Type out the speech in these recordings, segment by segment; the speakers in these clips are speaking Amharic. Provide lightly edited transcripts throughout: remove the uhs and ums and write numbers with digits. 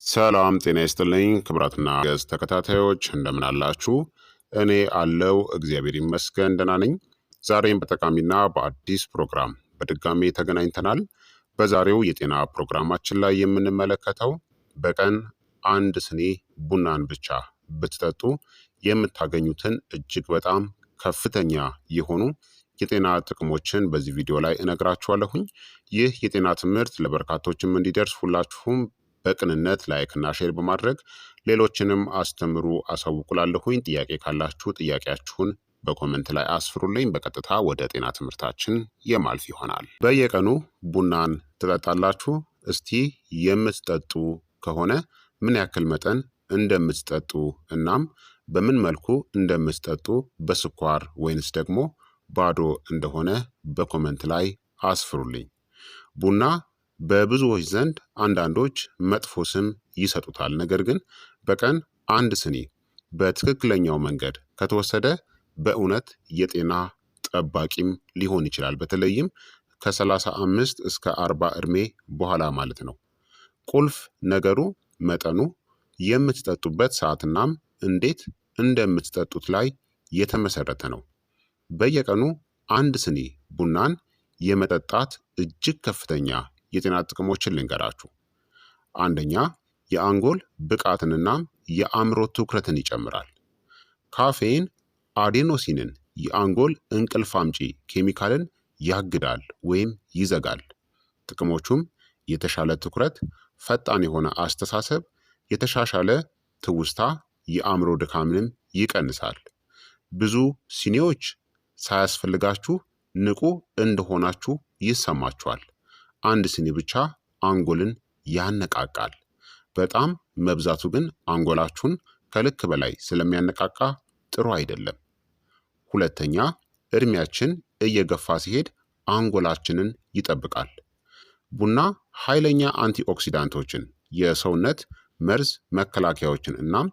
ሰላም ጤና ይስጥልኝ ክቡራትና ገዝ ተከታታዮች እንደምን አላችሁ? እኔ አለው እግዚአብሔር ይመስገን ደህና ነኝ። ዛሬም በጠቃሚና በአዲስ ፕሮግራም በድጋሜ ተገናኝተናል። በዛሬው የጤና ፕሮግራማችን ላይ የምንመለከተው በቀን አንድ ስኒ ቡናን ብቻ ብትጠጡ የምታገኙትን እጅግ በጣም ከፍተኛ የሆኑ የጤና ጥቅሞችን በዚህ ቪዲዮ ላይ እነግራችኋለሁኝ። ይህ የጤና ትምህርት ለበርካቶችም እንዲደርስ ሁላችሁም በቅንነት ላይክና ሼር በማድረግ ሌሎችንም አስተምሩ አሳውቁላለሁኝ። ጥያቄ ካላችሁ ጥያቄያችሁን በኮመንት ላይ አስፍሩልኝ። በቀጥታ ወደ ጤና ትምህርታችን የማልፍ ይሆናል። በየቀኑ ቡናን ትጠጣላችሁ? እስቲ የምትጠጡ ከሆነ ምን ያክል መጠን እንደምትጠጡ እናም በምን መልኩ እንደምትጠጡ በስኳር ወይንስ ደግሞ ባዶ እንደሆነ በኮመንት ላይ አስፍሩልኝ። ቡና በብዙዎች ዘንድ አንዳንዶች መጥፎ ስም ይሰጡታል። ነገር ግን በቀን አንድ ስኒ በትክክለኛው መንገድ ከተወሰደ በእውነት የጤና ጠባቂም ሊሆን ይችላል። በተለይም ከ35 እስከ 40 ዕድሜ በኋላ ማለት ነው። ቁልፍ ነገሩ መጠኑ፣ የምትጠጡበት ሰዓትናም እንዴት እንደምትጠጡት ላይ የተመሰረተ ነው። በየቀኑ አንድ ስኒ ቡናን የመጠጣት እጅግ ከፍተኛ የጤና ጥቅሞችን ልንገራችሁ። አንደኛ፣ የአንጎል ብቃትንና የአእምሮ ትኩረትን ይጨምራል። ካፌን አዴኖሲንን የአንጎል እንቅልፍ አምጪ ኬሚካልን ያግዳል ወይም ይዘጋል። ጥቅሞቹም የተሻለ ትኩረት፣ ፈጣን የሆነ አስተሳሰብ፣ የተሻሻለ ትውስታ፣ የአእምሮ ድካምንም ይቀንሳል። ብዙ ሲኒዎች ሳያስፈልጋችሁ ንቁ እንደሆናችሁ ይሰማችኋል። አንድ ስኒ ብቻ አንጎልን ያነቃቃል። በጣም መብዛቱ ግን አንጎላችሁን ከልክ በላይ ስለሚያነቃቃ ጥሩ አይደለም። ሁለተኛ፣ እድሜያችን እየገፋ ሲሄድ አንጎላችንን ይጠብቃል። ቡና ኃይለኛ አንቲኦክሲዳንቶችን፣ የሰውነት መርዝ መከላከያዎችን እናም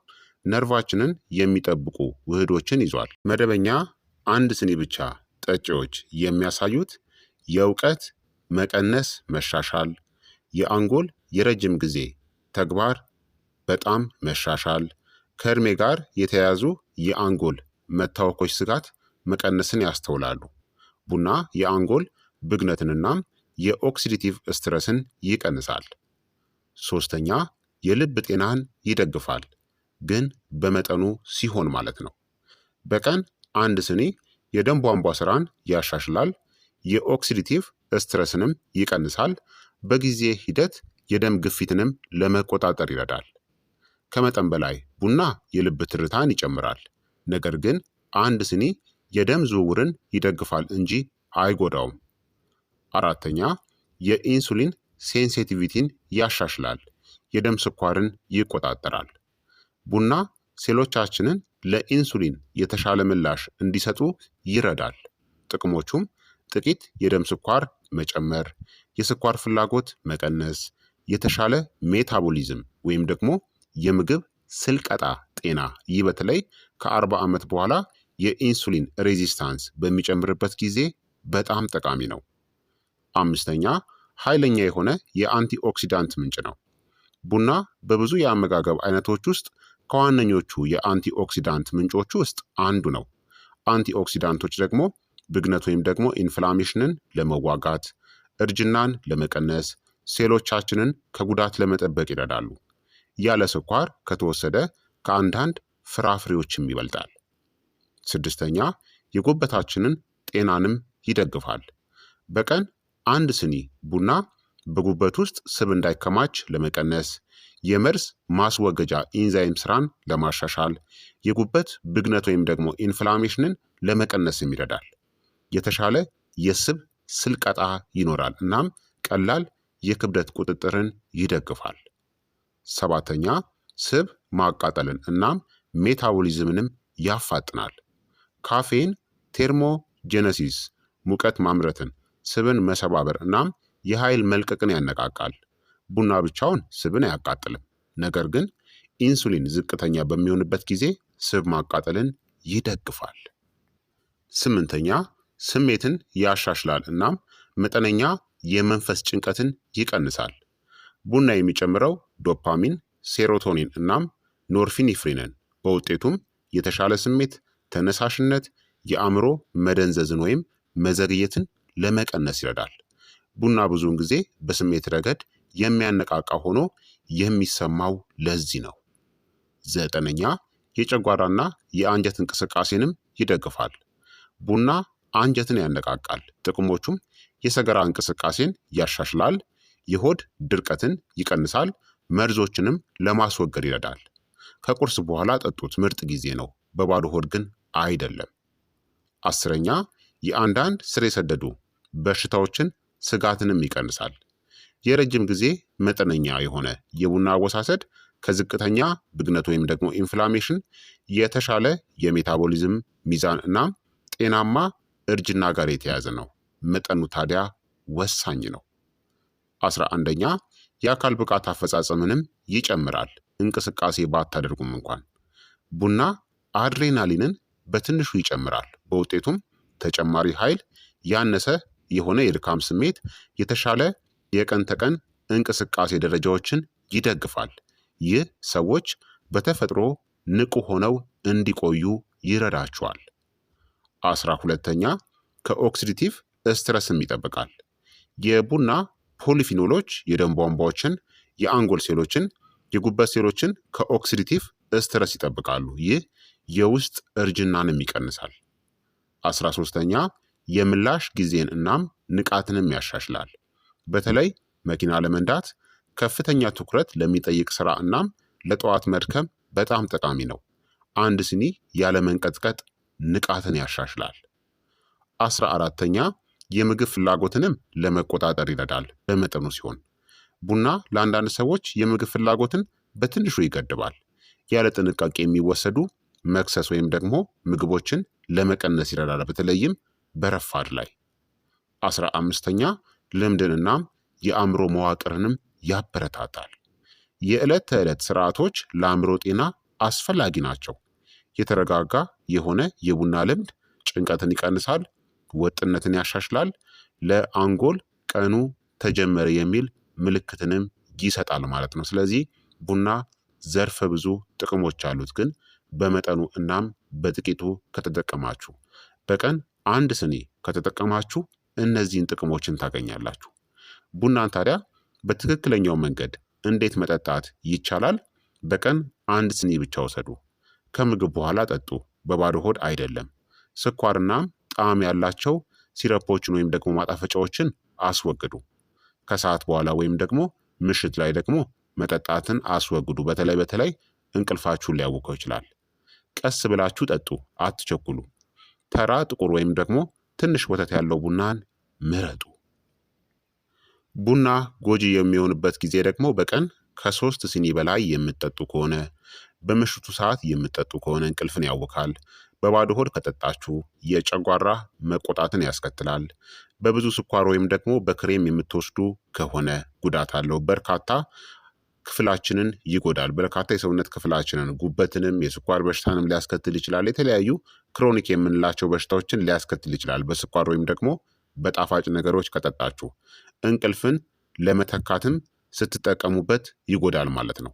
ነርቫችንን የሚጠብቁ ውህዶችን ይዟል። መደበኛ አንድ ስኒ ብቻ ጠጪዎች የሚያሳዩት የእውቀት መቀነስ መሻሻል፣ የአንጎል የረጅም ጊዜ ተግባር በጣም መሻሻል፣ ከእድሜ ጋር የተያያዙ የአንጎል መታወኮች ስጋት መቀነስን ያስተውላሉ። ቡና የአንጎል ብግነትንናም የኦክሲዲቲቭ ስትረስን ይቀንሳል። ሶስተኛ፣ የልብ ጤናን ይደግፋል፣ ግን በመጠኑ ሲሆን ማለት ነው። በቀን አንድ ስኒ የደም ቧንቧ ስራን ያሻሽላል፣ የኦክሲዲቲቭ ስትረስንም ይቀንሳል፣ በጊዜ ሂደት የደም ግፊትንም ለመቆጣጠር ይረዳል። ከመጠን በላይ ቡና የልብ ትርታን ይጨምራል፣ ነገር ግን አንድ ስኒ የደም ዝውውርን ይደግፋል እንጂ አይጎዳውም። አራተኛ፣ የኢንሱሊን ሴንሲቲቪቲን ያሻሽላል፣ የደም ስኳርን ይቆጣጠራል። ቡና ሴሎቻችንን ለኢንሱሊን የተሻለ ምላሽ እንዲሰጡ ይረዳል። ጥቅሞቹም ጥቂት የደም ስኳር መጨመር፣ የስኳር ፍላጎት መቀነስ፣ የተሻለ ሜታቦሊዝም ወይም ደግሞ የምግብ ስልቀጣ ጤና። ይህ በተለይ ከ40 ዓመት በኋላ የኢንሱሊን ሬዚስታንስ በሚጨምርበት ጊዜ በጣም ጠቃሚ ነው። አምስተኛ፣ ኃይለኛ የሆነ የአንቲኦክሲዳንት ምንጭ ነው። ቡና በብዙ የአመጋገብ አይነቶች ውስጥ ከዋነኞቹ የአንቲኦክሲዳንት ምንጮቹ ውስጥ አንዱ ነው። አንቲኦክሲዳንቶች ደግሞ ብግነት ወይም ደግሞ ኢንፍላሜሽንን ለመዋጋት፣ እርጅናን ለመቀነስ፣ ሴሎቻችንን ከጉዳት ለመጠበቅ ይረዳሉ። ያለ ስኳር ከተወሰደ ከአንዳንድ ፍራፍሬዎችም ይበልጣል። ስድስተኛ፣ የጉበታችንን ጤናንም ይደግፋል። በቀን አንድ ስኒ ቡና በጉበት ውስጥ ስብ እንዳይከማች ለመቀነስ፣ የመርዝ ማስወገጃ ኢንዛይም ስራን ለማሻሻል፣ የጉበት ብግነት ወይም ደግሞ ኢንፍላሜሽንን ለመቀነስም ይረዳል። የተሻለ የስብ ስልቀጣ ይኖራል እናም ቀላል የክብደት ቁጥጥርን ይደግፋል። ሰባተኛ፣ ስብ ማቃጠልን እናም ሜታቦሊዝምንም ያፋጥናል። ካፌን ቴርሞጄነሲስ ሙቀት ማምረትን፣ ስብን መሰባበር እናም የኃይል መልቀቅን ያነቃቃል። ቡና ብቻውን ስብን አያቃጥልም፣ ነገር ግን ኢንሱሊን ዝቅተኛ በሚሆንበት ጊዜ ስብ ማቃጠልን ይደግፋል። ስምንተኛ፣ ስሜትን ያሻሽላል እናም መጠነኛ የመንፈስ ጭንቀትን ይቀንሳል። ቡና የሚጨምረው ዶፓሚን ሴሮቶኒን እናም ኖርፊኒፍሪንን በውጤቱም የተሻለ ስሜት፣ ተነሳሽነት፣ የአእምሮ መደንዘዝን ወይም መዘግየትን ለመቀነስ ይረዳል። ቡና ብዙውን ጊዜ በስሜት ረገድ የሚያነቃቃ ሆኖ የሚሰማው ለዚህ ነው። 9ኛ የጨጓራና የአንጀት እንቅስቃሴንም ይደግፋል። ቡና አንጀትን ያነቃቃል። ጥቅሞቹም የሰገራ እንቅስቃሴን ያሻሽላል፣ የሆድ ድርቀትን ይቀንሳል፣ መርዞችንም ለማስወገድ ይረዳል። ከቁርስ በኋላ ጠጡት፣ ምርጥ ጊዜ ነው። በባዶ ሆድ ግን አይደለም። 10ኛ የአንዳንድ ስር የሰደዱ በሽታዎችን ስጋትንም ይቀንሳል። የረጅም ጊዜ መጠነኛ የሆነ የቡና አወሳሰድ ከዝቅተኛ ብግነት ወይም ደግሞ ኢንፍላሜሽን፣ የተሻለ የሜታቦሊዝም ሚዛን እና ጤናማ እርጅና ጋር የተያያዘ ነው። መጠኑ ታዲያ ወሳኝ ነው። 11ኛ የአካል ብቃት አፈጻጸምንም ይጨምራል። እንቅስቃሴ ባታደርጉም እንኳን ቡና አድሬናሊንን በትንሹ ይጨምራል። በውጤቱም ተጨማሪ ኃይል፣ ያነሰ የሆነ የድካም ስሜት፣ የተሻለ የቀን ተቀን እንቅስቃሴ ደረጃዎችን ይደግፋል። ይህ ሰዎች በተፈጥሮ ንቁ ሆነው እንዲቆዩ ይረዳቸዋል። 12ኛ ከኦክሲዲቲቭ ስትረስም ይጠብቃል። የቡና ፖሊፊኖሎች የደም ቧንቧዎችን፣ የአንጎል ሴሎችን፣ የጉበት ሴሎችን ከኦክሲዲቲቭ ስትረስ ይጠብቃሉ። ይህ የውስጥ እርጅናንም ይቀንሳል። 13ኛ የምላሽ ጊዜን እናም ንቃትንም ያሻሽላል። በተለይ መኪና ለመንዳት፣ ከፍተኛ ትኩረት ለሚጠይቅ ስራ እናም ለጠዋት መድከም በጣም ጠቃሚ ነው። አንድ ሲኒ ያለ መንቀጥቀጥ ንቃትን ያሻሽላል። 14ኛ የምግብ ፍላጎትንም ለመቆጣጠር ይረዳል በመጠኑ ሲሆን። ቡና ለአንዳንድ ሰዎች የምግብ ፍላጎትን በትንሹ ይገድባል። ያለ ጥንቃቄ የሚወሰዱ መክሰስ ወይም ደግሞ ምግቦችን ለመቀነስ ይረዳል፣ በተለይም በረፋድ ላይ። 15ኛ ልምድን እናም የአእምሮ መዋቅርንም ያበረታታል። የዕለት ተዕለት ስርዓቶች ለአእምሮ ጤና አስፈላጊ ናቸው። የተረጋጋ የሆነ የቡና ልምድ ጭንቀትን ይቀንሳል፣ ወጥነትን ያሻሽላል፣ ለአንጎል ቀኑ ተጀመረ የሚል ምልክትንም ይሰጣል ማለት ነው። ስለዚህ ቡና ዘርፈ ብዙ ጥቅሞች አሉት። ግን በመጠኑ እናም በጥቂቱ ከተጠቀማችሁ፣ በቀን አንድ ስኒ ከተጠቀማችሁ እነዚህን ጥቅሞችን ታገኛላችሁ። ቡናን ታዲያ በትክክለኛው መንገድ እንዴት መጠጣት ይቻላል? በቀን አንድ ስኒ ብቻ ውሰዱ። ከምግብ በኋላ ጠጡ፣ በባዶ ሆድ አይደለም። ስኳርናም ጣዕም ያላቸው ሲረፖችን ወይም ደግሞ ማጣፈጫዎችን አስወግዱ። ከሰዓት በኋላ ወይም ደግሞ ምሽት ላይ ደግሞ መጠጣትን አስወግዱ። በተለይ እንቅልፋችሁን ሊያውከው ይችላል። ቀስ ብላችሁ ጠጡ፣ አትቸኩሉ። ተራ ጥቁር ወይም ደግሞ ትንሽ ወተት ያለው ቡናን ምረጡ። ቡና ጎጂ የሚሆንበት ጊዜ ደግሞ በቀን ከ3 ሲኒ በላይ የምትጠጡ ከሆነ፣ በምሽቱ ሰዓት የምትጠጡ ከሆነ እንቅልፍን ያውካል። በባዶ ሆድ ከጠጣችሁ የጨጓራ መቆጣትን ያስከትላል። በብዙ ስኳር ወይም ደግሞ በክሬም የምትወስዱ ከሆነ ጉዳት አለው። በርካታ ክፍላችንን ይጎዳል። በርካታ የሰውነት ክፍላችንን፣ ጉበትንም፣ የስኳር በሽታንም ሊያስከትል ይችላል። የተለያዩ ክሮኒክ የምንላቸው በሽታዎችን ሊያስከትል ይችላል። በስኳር ወይም ደግሞ በጣፋጭ ነገሮች ከጠጣችሁ እንቅልፍን ለመተካትም ስትጠቀሙበት ይጎዳል ማለት ነው።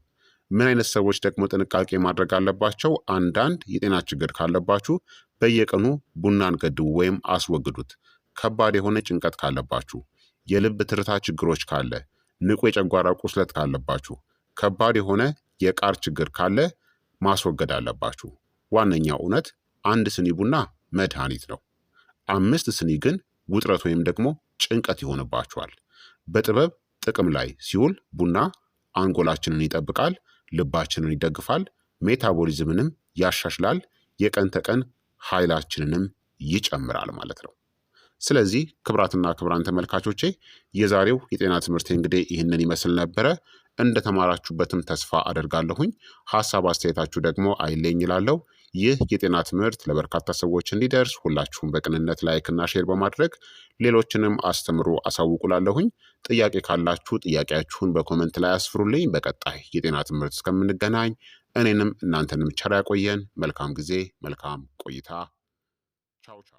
ምን አይነት ሰዎች ደግሞ ጥንቃቄ ማድረግ አለባቸው? አንዳንድ የጤና ችግር ካለባችሁ በየቀኑ ቡናን ገድቡ ወይም አስወግዱት። ከባድ የሆነ ጭንቀት ካለባችሁ፣ የልብ ትርታ ችግሮች ካለ፣ ንቁ የጨጓራ ቁስለት ካለባችሁ፣ ከባድ የሆነ የቃር ችግር ካለ ማስወገድ አለባችሁ። ዋነኛው እውነት አንድ ስኒ ቡና መድኃኒት ነው። 5 ስኒ ግን ውጥረት ወይም ደግሞ ጭንቀት ይሆንባችኋል። በጥበብ ጥቅም ላይ ሲውል ቡና አንጎላችንን ይጠብቃል፣ ልባችንን ይደግፋል፣ ሜታቦሊዝምንም ያሻሽላል፣ የቀን ተቀን ኃይላችንንም ይጨምራል ማለት ነው። ስለዚህ ክቡራትና ክቡራን ተመልካቾቼ የዛሬው የጤና ትምህርት እንግዲህ ይህንን ይመስል ነበረ። እንደተማራችሁበትም ተስፋ አደርጋለሁኝ። ሀሳብ አስተያየታችሁ ደግሞ አይለኝ ይላለው። ይህ የጤና ትምህርት ለበርካታ ሰዎች እንዲደርስ ሁላችሁም በቅንነት ላይክና ሼር በማድረግ ሌሎችንም አስተምሩ አሳውቁላለሁኝ። ጥያቄ ካላችሁ ጥያቄያችሁን በኮመንት ላይ አስፍሩልኝ። በቀጣይ የጤና ትምህርት እስከምንገናኝ እኔንም እናንተንም ቸር ያቆየን። መልካም ጊዜ፣ መልካም ቆይታ። ቻው ቻው።